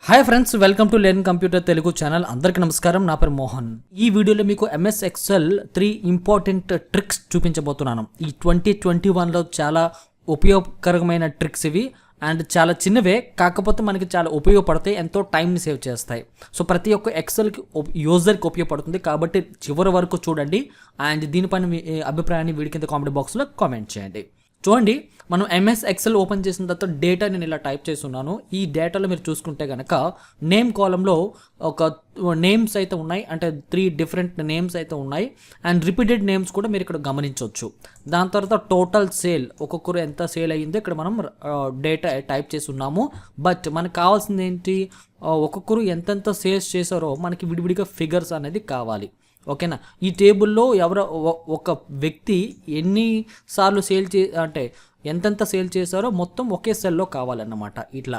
Hi friends, welcome to learn computer Telugu channel. అందరికీ నమస్కారం. నా పేరు మోహన్. ఈ వీడియోలో మీకు ఎంఎస్ ఎక్సెల్ 3 ఇంపార్టెంట్ ట్రిక్స్ చూపించబోతున్నాను. ఈ 2021లో చాలా ఉపయోగకరమైన ట్రిక్స్ ఇవి. అండ్ చాలా చిన్నవే, కాకపోతే మనకి చాలా ఉపయోగపడతాయి, ఎంతో టైంని సేవ్ చేస్తాయి. సో ప్రతి ఒక్క ఎక్సెల్కి యూజర్కి ఉపయోగపడుతుంది కాబట్టి చివరి వరకు చూడండి. అండ్ దీనిపైన మీ అభిప్రాయాన్ని వీడి కింద కామెంట్ బాక్స్లో కామెంట్ చేయండి. చూడండి, మనం ఎంఎస్ ఎక్సెల్ ఓపెన్ చేసిన తర్వాత డేటా నేను ఇలా టైప్ చేస్తున్నాను. ఈ డేటాలో మీరు చూసుకుంటే కనుక నేమ్ కాలంలో ఒక నేమ్స్ అయితే ఉన్నాయి, అంటే 3 డిఫరెంట్ నేమ్స్ అయితే ఉన్నాయి. అండ్ రిపీటెడ్ నేమ్స్ కూడా మీరు ఇక్కడ గమనించవచ్చు. దాని తర్వాత టోటల్ సేల్, ఒక్కొక్కరు ఎంత సేల్ అయ్యిందో ఇక్కడ మనం డేటా టైప్ చేసి ఉన్నాము. బట్ మనకు కావాల్సింది ఏంటి, ఒక్కొక్కరు ఎంతెంత సేల్స్ చేశారో మనకి విడివిడిగా ఫిగర్స్ అనేది కావాలి. ఓకేనా, ఈ టేబుల్లో ఒక వ్యక్తి ఎన్నిసార్లు అంటే ఎంతెంత సేల్ చేశారో మొత్తం ఒకే సెల్లో కావాలన్నమాట. ఇట్లా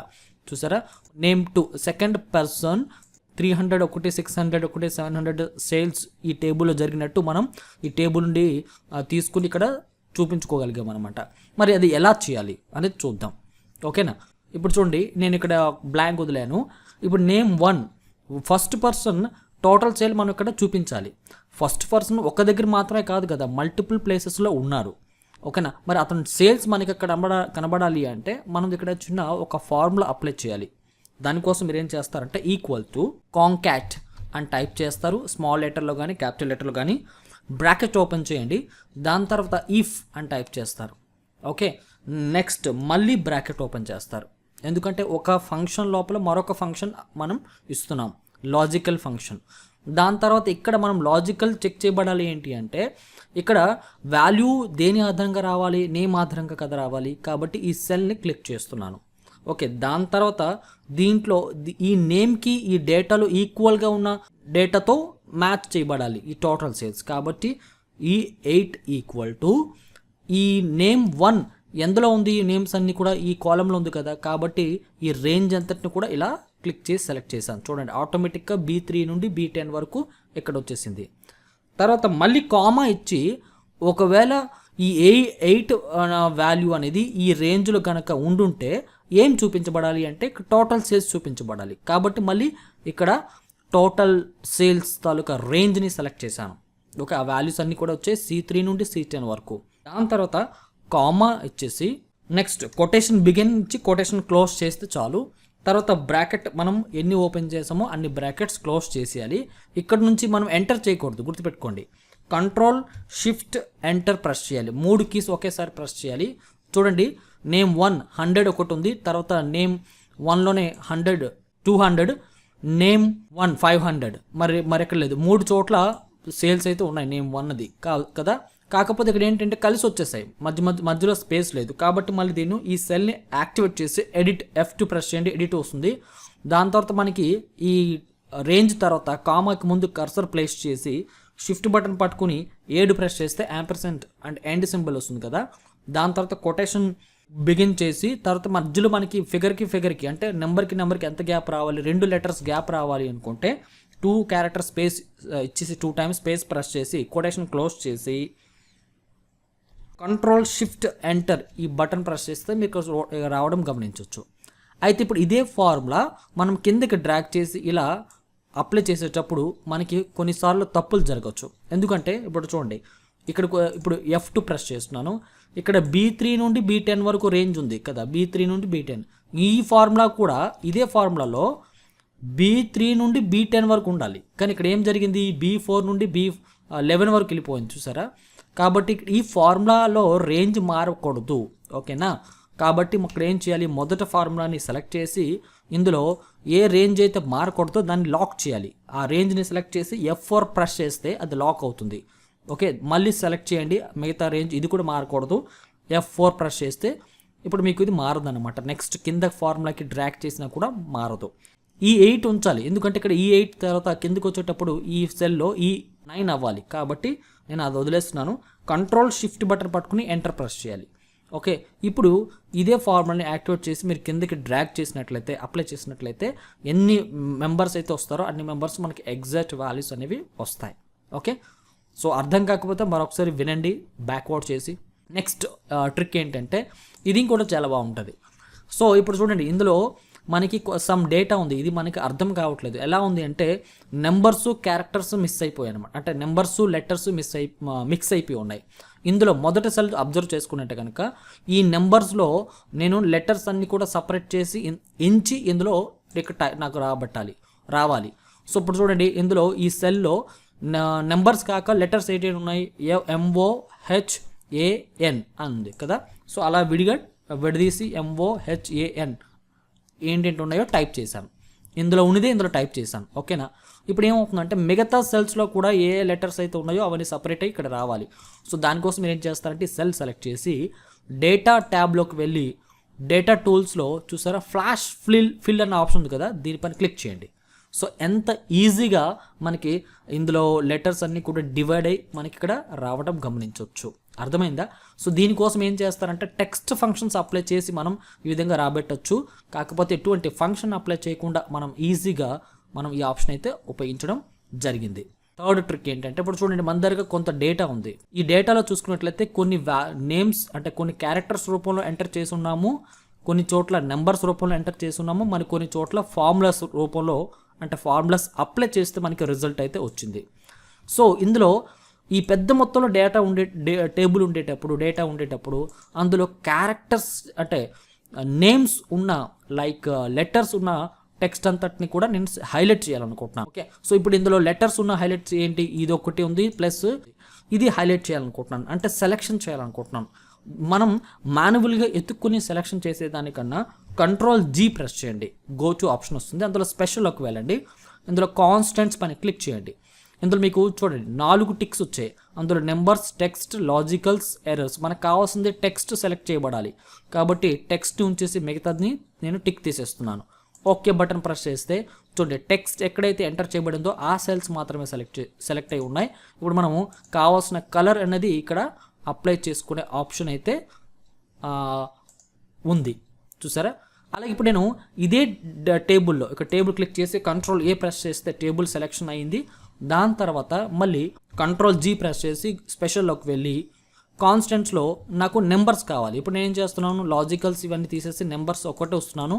చూసారా, నేమ్ 2 సెకండ్ పర్సన్ 300 ఒకటి 600 ఒకటి 700 సేల్స్ ఈ టేబుల్లో జరిగినట్టు మనం ఈ టేబుల్ నుండి తీసుకుని ఇక్కడ చూపించుకోగలిగాం అనమాట. మరి అది ఎలా చేయాలి అనేది చూద్దాం. ఓకేనా, ఇప్పుడు చూడండి, నేను ఇక్కడ బ్లాంక్ వదిలాను. ఇప్పుడు name 1 first person total sale మనం ఇక్కడ చూపించాలి. ఫస్ట్ పర్సన్ ఒక దగ్గర మాత్రమే కాదు కదా, మల్టిపుల్ ప్లేసెస్లో ఉన్నారు. ఓకేనా, మరి అతను సేల్స్ మనకి అక్కడ కనబడాలి అంటే మనం ఇక్కడ చిన్న ఒక ఫార్ములా అప్లై చేయాలి. దానికోసం మీరు ఏం చేస్తారంటే ఈక్వల్ టు కాంకాట్ అని టైప్ చేస్తారు, స్మాల్ లెటర్లో కానీ క్యాపిటల్ లెటర్లో కానీ. బ్రాకెట్ ఓపెన్ చేయండి, దాని తర్వాత ఇఫ్ అని టైప్ చేస్తారు. ఓకే, నెక్స్ట్ మళ్ళీ బ్రాకెట్ ఓపెన్ చేస్తారు, ఎందుకంటే ఒక ఫంక్షన్ లోపల మరొక ఫంక్షన్ మనం ఇస్తున్నాం, లాజికల్ ఫంక్షన్. దాని తర్వాత ఇక్కడ మనం లాజికల్ చెక్ చేయబడాలి ఏంటి అంటే ఇక్కడ వాల్యూ దేని ఆధారంగా రావాలి, నేమ్ ఆధారంగా కదా రావాలి. కాబట్టి ఈ సెల్ని క్లిక్ చేస్తున్నాను. ఓకే, దాని తర్వాత దీంట్లో ఈ నేమ్కి ఈ డేటాలో ఈక్వల్గా ఉన్న డేటాతో మ్యాచ్ చేయబడాలి ఈ టోటల్ సేల్స్. కాబట్టి ఈ 8 ఈక్వల్ టు ఈ నేమ్ 1 ఎందులో ఉంది, ఈ నేమ్స్ అన్నీ కూడా ఈ కాలంలో ఉంది కదా, కాబట్టి ఈ రేంజ్ అంతటిని కూడా ఇలా క్లిక్ చేసి సెలెక్ట్ చేశాను. చూడండి, ఆటోమేటిక్గా B3 నుండి B10 వరకు ఇక్కడ వచ్చేసింది. తర్వాత మళ్ళీ కామా ఇచ్చి ఒకవేళ ఈ 8 వాల్యూ అనేది ఈ రేంజ్లో కనుక ఉండుంటే ఏం చూపించబడాలి అంటే టోటల్ సేల్స్ చూపించబడాలి. కాబట్టి మళ్ళీ ఇక్కడ టోటల్ సేల్స్ తాలూకా రేంజ్ని సెలెక్ట్ చేశాను. ఓకే, ఆ వాల్యూస్ అన్నీ కూడా వచ్చాయి C3 నుండి C10 వరకు. దాని తర్వాత కామా ఇచ్చేసి నెక్స్ట్ కొటేషన్ బిగిన్ ఇచ్చి కొటేషన్ క్లోజ్ చేస్తే చాలు. తర్వాత బ్రాకెట్ మనం ఎన్ని ఓపెన్ చేసామో అన్ని బ్రాకెట్స్ క్లోజ్ చేసేయాలి. ఇక్కడ నుంచి మనం ఎంటర్ చేయకూడదు, గుర్తుపెట్టుకోండి. కంట్రోల్ షిఫ్ట్ ఎంటర్ ప్రెస్ చేయాలి, 3 కీస్ ఒకేసారి ప్రెస్ చేయాలి. చూడండి, నేమ్ 1 100 ఒకటి ఉంది, తర్వాత నేమ్ 1లోనే 100 200, నేమ్ 1 500. మరి ఎక్కడ లేదు, 3 చోట్ల సేల్స్ అయితే ఉన్నాయి నేమ్ 1ది కదా. కాకపోతే ఇక్కడ ఏంటంటే కలిసి వచ్చేసాయి, మధ్యలో స్పేస్ లేదు. కాబట్టి మళ్ళీ దీన్ని ఈ సెల్ని యాక్టివేట్ చేసి ఎడిట్ F2 ప్రెస్ చేయండి, ఎడిట్ వస్తుంది. దాని తర్వాత మనకి ఈ రేంజ్ తర్వాత కామాకి ముందు కర్సర్ ప్లేస్ చేసి షిఫ్ట్ బటన్ పట్టుకుని 7 ప్రెస్ చేస్తే యాంపర్సెంట్ అండ్ ఎండ్ సింబల్ వస్తుంది కదా. దాని తర్వాత కొటేషన్ బిగిన్ చేసి తర్వాత మధ్యలో మనకి ఫిగర్కి అంటే నెంబర్కి ఎంత గ్యాప్ రావాలి, 2 లెటర్స్ గ్యాప్ రావాలి అనుకుంటే 2 క్యారెక్టర్ స్పేస్ ఇచ్చేసి 2 టైమ్స్ స్పేస్ ప్రెస్ చేసి కొటేషన్ క్లోజ్ చేసి కంట్రోల్ షిఫ్ట్ ఎంటర్ ఈ బటన్ ప్రెస్ చేస్తే మీకు రావడం గమనించవచ్చు. అయితే ఇప్పుడు ఇదే ఫార్ములా మనం కిందకి డ్రాగ్ చేసి ఇలా అప్లై చేసేటప్పుడు మనకి కొన్నిసార్లు తప్పులు జరగవచ్చు. ఎందుకంటే ఇప్పుడు చూడండి, ఇప్పుడు F2 ప్రెస్ చేస్తున్నాను. ఇక్కడ B3 నుండి B10 వరకు రేంజ్ ఉంది కదా, B3 నుండి B10. ఈ ఫార్ములా కూడా ఇదే ఫార్ములాలో B3 నుండి B10 వరకు ఉండాలి, కానీ ఇక్కడ ఏం జరిగింది, B4 నుండి B11 వరకు వెళ్ళిపోయింది, చూసారా. కాబట్టి ఈ ఫార్ములాలో రేంజ్ మారకూడదు. ఓకేనా, కాబట్టి ఇక్కడ ఏం చేయాలి, మొదట ఫార్ములాని సెలెక్ట్ చేసి ఇందులో ఏ రేంజ్ అయితే మారకూడదో దాన్ని లాక్ చేయాలి. ఆ రేంజ్ని సెలెక్ట్ చేసి F4 ప్రెస్ చేస్తే అది లాక్ అవుతుంది. ఓకే, మళ్ళీ సెలెక్ట్ చేయండి మిగతా రేంజ్, ఇది కూడా మారకూడదు. F4 ప్రెస్ చేస్తే ఇప్పుడు మీకు ఇది మారదు అనమాట. నెక్స్ట్ కింద ఫార్ములాకి డ్రాగ్ చేసినా కూడా మారదు. ఈ 8 ఉంచాలి, ఎందుకంటే ఇక్కడ ఈ 8 తర్వాత కిందకి వచ్చేటప్పుడు ఈ సెల్లో ఈ 9 అవ్వాలి. కాబట్టి నేను అది వదిలేస్తున్నాను. కంట్రోల్ షిఫ్ట్ బటన్ పట్టుకుని ఎంటర్ ప్రెస్ చేయాలి. ఓకే, ఇప్పుడు ఇదే ఫార్ములాని యాక్టివేట్ చేసి మీరు కిందకి డ్రాగ్ చేసినట్లయితే, అప్లై చేసినట్లయితే ఎన్ని మెంబర్స్ అయితే వస్తారో అన్ని మెంబర్స్ మనకి ఎగ్జాక్ట్ వాల్యూస్ అనేవి వస్తాయి. ఓకే, సో అర్థం కాకపోతే మరొకసారి వినండి బ్యాక్వర్డ్ చేసి. నెక్స్ట్ ట్రిక్ ఏంటంటే ఇది కూడా చాలా బాగుంటుంది. సో ఇప్పుడు చూడండి, ఇందులో మనకి సమ్ డేటా ఉంది, ఇది మనకి అర్థం కావట్లేదు. ఎలా ఉంది అంటే నెంబర్స్ క్యారెక్టర్స్ మిస్ అయిపోయాయి అనమాట. అంటే నెంబర్స్ లెటర్స్ మిక్స్ అయిపోయి ఉన్నాయి. ఇందులో మొదటి సెల్ అబ్జర్వ్ చేసుకున్నట్టే కనుక ఈ నెంబర్స్లో నేను లెటర్స్ అన్ని కూడా సపరేట్ చేసి ఎంచి ఇందులో నాకు రావాలి. సో ఇప్పుడు చూడండి, ఇందులో ఈ సెల్లో నెంబర్స్ కాక లెటర్స్ ఏంటి ఉన్నాయి, MOHAN అంది కదా. సో అలా విడదీసి MOHAN ఏంటంటే ఉన్నాయో టైప్ చేశాను. ఇందులో ఉన్నదే ఇందులో టైప్ చేశాను. ఓకేనా. ఇప్పుడు ఏమవుతుందంటే మిగతా సెల్స్లో కూడా ఏ లెటర్స్ అయితే ఉన్నాయో అవన్నీ సపరేట్ అయ్యి ఇక్కడ రావాలి. సో దానికోసం మీరు ఏం చేస్తారంటే సెల్ సెలెక్ట్ చేసి డేటా ట్యాబ్లోకి వెళ్ళి డేటా టూల్స్లో చూసారా ఫ్లాష్ ఫిల్ అన్న ఆప్షన్ ఉంది కదా, దీనిపైన క్లిక్ చేయండి. సో ఎంత ఈజీగా మనకి ఇందులో లెటర్స్ అన్నీ కూడా డివైడ్ అయ్యి మనకి ఇక్కడ రావడం గమనించవచ్చు. అర్థమైందా? సో దీనికోసం ఏం చేస్తారంటే టెక్స్ట్ ఫంక్షన్స్ అప్లై చేసి మనం ఈ విధంగా రాబెట్టచ్చు. కాకపోతే ఎటువంటి ఫంక్షన్ అప్లై చేయకుండా మనం ఈజీగా ఈ ఆప్షన్ అయితే ఉపయోగించడం జరిగింది. థర్డ్ ట్రిక్ ఏంటంటే ఇప్పుడు చూడండి, మన దగ్గర కొంత డేటా ఉంది. ఈ డేటాలో చూసుకున్నట్లయితే కొన్ని నేమ్స్ అంటే కొన్ని క్యారెక్టర్స్ రూపంలో ఎంటర్ చేసి ఉన్నాము, కొన్ని చోట్ల నెంబర్స్ రూపంలో ఎంటర్ చేసి ఉన్నాము, మరి కొన్ని చోట్ల ఫార్ములాస్ రూపంలో అంటే ఫార్ములాస్ అప్లై చేస్తే మనకి రిజల్ట్ అయితే వచ్చింది. సో ఇందులో ఈ పెద్ద మొత్తంలో డేటా డేటా ఉండేటప్పుడు అందులో క్యారెక్టర్స్ అంటే నేమ్స్ ఉన్న లైక్ లెటర్స్ ఉన్న టెక్స్ట్ అంతటిని కూడా నేను హైలైట్ చేయాలనుకుంటున్నాను. ఓకే, సో ఇప్పుడు ఇందులో లెటర్స్ ఉన్న హైలైట్స్ ఏంటి, ఇది ఒకటి ఉంది ప్లస్ ఇది హైలైట్ చేయాలనుకుంటున్నాను, అంటే సెలెక్షన్ చేయాలనుకుంటున్నాను. మనం మాన్యువల్గా ఎత్తుక్కుని సెలెక్షన్ చేసేదానికన్నా Ctrl+G ప్రెస్ చేయండి, గో టు ఆప్షన్ వస్తుంది. అందులో స్పెషల్లోకి వెళ్ళండి, ఇందులో కాన్స్టెంట్స్ పైన క్లిక్ చేయండి. ఇందులో మీకు చూడండి 4 టిక్స్ వచ్చాయి. అందులో నెంబర్స్, టెక్స్ట్, లాజికల్స్, ఎర్రర్స్. మనకు కావాల్సింది టెక్స్ట్ సెలెక్ట్ చేయబడాలి కాబట్టి టెక్స్ట్ ఉంచేసి మిగతాది నేను టిక్ తీసేస్తున్నాను. ఓకే బటన్ ప్రెస్ చేస్తే చూడండి టెక్స్ట్ ఎక్కడైతే ఎంటర్ చేయబడిందో ఆ సెల్స్ మాత్రమే సెలెక్ట్ అయి ఉన్నాయి. ఇప్పుడు మనము కావాల్సిన కలర్ అనేది ఇక్కడ అప్లై చేసుకునే ఆప్షన్ అయితే ఉంది, చూసారా. అలాగే ఇప్పుడు నేను ఇదే టేబుల్లో టేబుల్ క్లిక్ చేసి Ctrl+A ప్రెస్ చేస్తే టేబుల్ సెలెక్షన్ అయ్యింది. దాని తర్వాత మళ్ళీ Ctrl+G ప్రెస్ చేసి స్పెషల్లోకి వెళ్ళి కాన్స్టెంట్స్లో నాకు నెంబర్స్ కావాలి. ఇప్పుడు నేను ఏం చేస్తున్నాను, లాజికల్స్ ఇవన్నీ తీసేసి నెంబర్స్ ఒకటే వస్తున్నాను.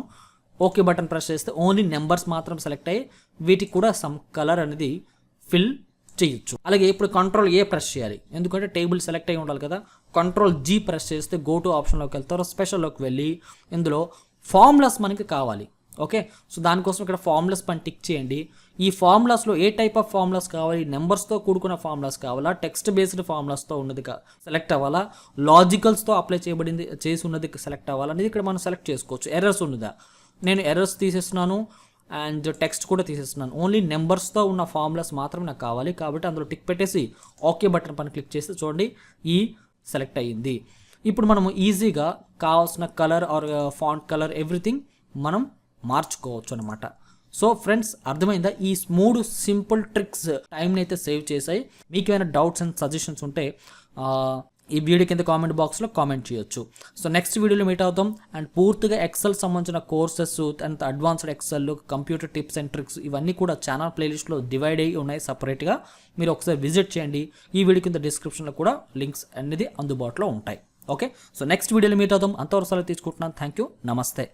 ఓకే బటన్ ప్రెస్ చేస్తే ఓన్లీ నెంబర్స్ మాత్రం సెలెక్ట్ అయ్యి వీటికి కూడా సమ్ కలర్ అనేది ఫిల్ చేయొచ్చు. అలాగే ఇప్పుడు Ctrl+A ప్రెస్ చేయాలి, ఎందుకంటే టేబుల్ సెలెక్ట్ అయ్యి ఉండాలి కదా. Ctrl+G ప్రెస్ చేస్తే గో టు ఆప్షన్లోకి వెళ్తారు, స్పెషల్లోకి వెళ్ళి ఇందులో ఫార్ములాస్ మనకి కావాలి. ఓకే, సో దానికోసం ఇక్కడ ఫార్ములాస్ పైన టిక్ చేయండి. ఈ ఫార్ములాస్లో ఏ టైప్ ఆఫ్ ఫార్ములాస్ కావాలి, నెంబర్స్తో కూడుకున్న ఫార్ములాస్ కావాలా, టెక్స్ట్ బేస్డ్ ఫార్ములాస్తో ఉన్నది సెలెక్ట్ అవ్వాలా, లాజికల్స్తో అప్లై చేసి ఉన్నది సెలెక్ట్ అవ్వాలా అనేది ఇక్కడ మనం సెలెక్ట్ చేసుకోవచ్చు. ఎర్రర్స్ ఉన్నదా, నేను ఎర్రర్స్ తీసేస్తున్నాను అండ్ టెక్స్ట్ కూడా తీసేస్తున్నాను. ఓన్లీ నెంబర్స్తో ఉన్న ఫార్ములాస్ మాత్రమే నాకు కావాలి కాబట్టి అందులో టిక్ పెట్టేసి ఓకే బటన్ పైన క్లిక్ చేసి చూడండి ఈ సెలెక్ట్ అయ్యింది. ఇప్పుడు మనము ఈజీగా కావాల్సిన colour or font colour everything మనం మార్చుకోవచ్చు అనమాట. సో ఫ్రెండ్స్ అర్థమైందా, ఈ 3 సింపుల్ ట్రిక్స్ టైంని అయితే సేవ్ చేశాయి. మీకు ఏమైనా డౌట్స్ అండ్ సజెషన్స్ ఉంటే ఈ వీడియో కింద కామెంట్ బాక్స్లో కామెంట్ చేయొచ్చు. సో నెక్స్ట్ వీడియోలో మీట్ అవుతాం. అండ్ పూర్తిగా ఎక్సెల్ సంబంధించిన courses and advanced Excel, computer tips and tricks ఇవన్నీ కూడా ఛానల్ ప్లేలిస్ట్లో డివైడ్ అయ్యి ఉన్నాయి సపరేట్గా. మీరు ఒకసారి విజిట్ చేయండి. ఈ వీడియో కింద డిస్క్రిప్షన్లో కూడా లింక్స్ అనేది అందుబాటులో ఉంటాయి. ఓకే, సో నెక్స్ట్ వీడియోలో మీట్ అవుతాం. అంతవరకు సెలవు తీసుకుంటున్నాను. థ్యాంక్ యూ, నమస్తే.